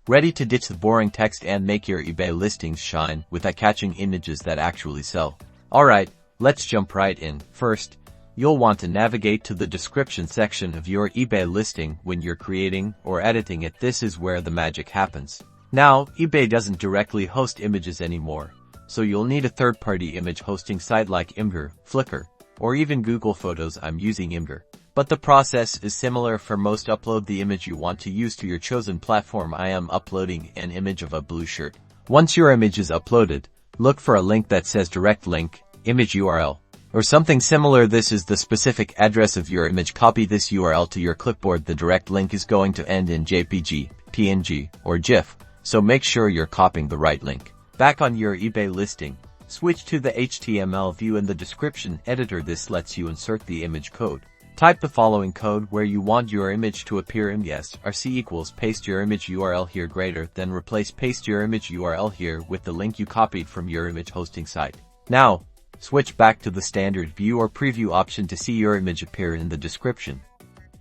Ready to ditch the boring text and make your eBay listings shine with eye-catching images that actually sell? Alright, let's jump right in. First, you'll want to navigate to the description section of your eBay listing when you're creating or editing it. This is where the magic happens. Now, eBay doesn't directly host images anymore, so you'll need a third-party image hosting site like Imgur, Flickr, or even Google Photos. I'm using Imgur. But the process is similar for most. Upload the image you want to use to your chosen platform. I am uploading an image of a blue shirt. Once your image is uploaded, look for a link that says direct link, image URL, or something similar. This is the specific address of your image. Copy this URL to your clipboard. The direct link is going to end in JPG, PNG, or GIF, so make sure you're copying the right link. Back on your eBay listing, switch to the HTML view in the description editor. This lets you insert the image code. Type the following code where you want your image to appear in. RC equals paste your image URL here greater than replace paste your image URL here with the link you copied from your image hosting site. Now, switch back to the standard view or preview option to see your image appear in the description.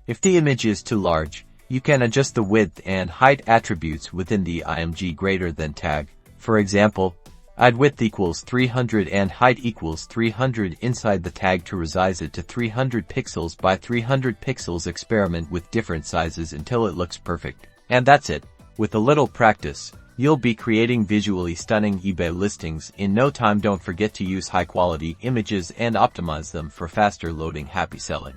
If the image is too large, you can adjust the width and height attributes within the img greater than tag. For example, add width equals 300 and height equals 300 inside the tag to resize it to 300 pixels by 300 pixels. Experiment with different sizes until it looks perfect. And that's it. With a little practice, you'll be creating visually stunning eBay listings in no time. Don't forget to use high-quality images and optimize them for faster loading. Happy selling!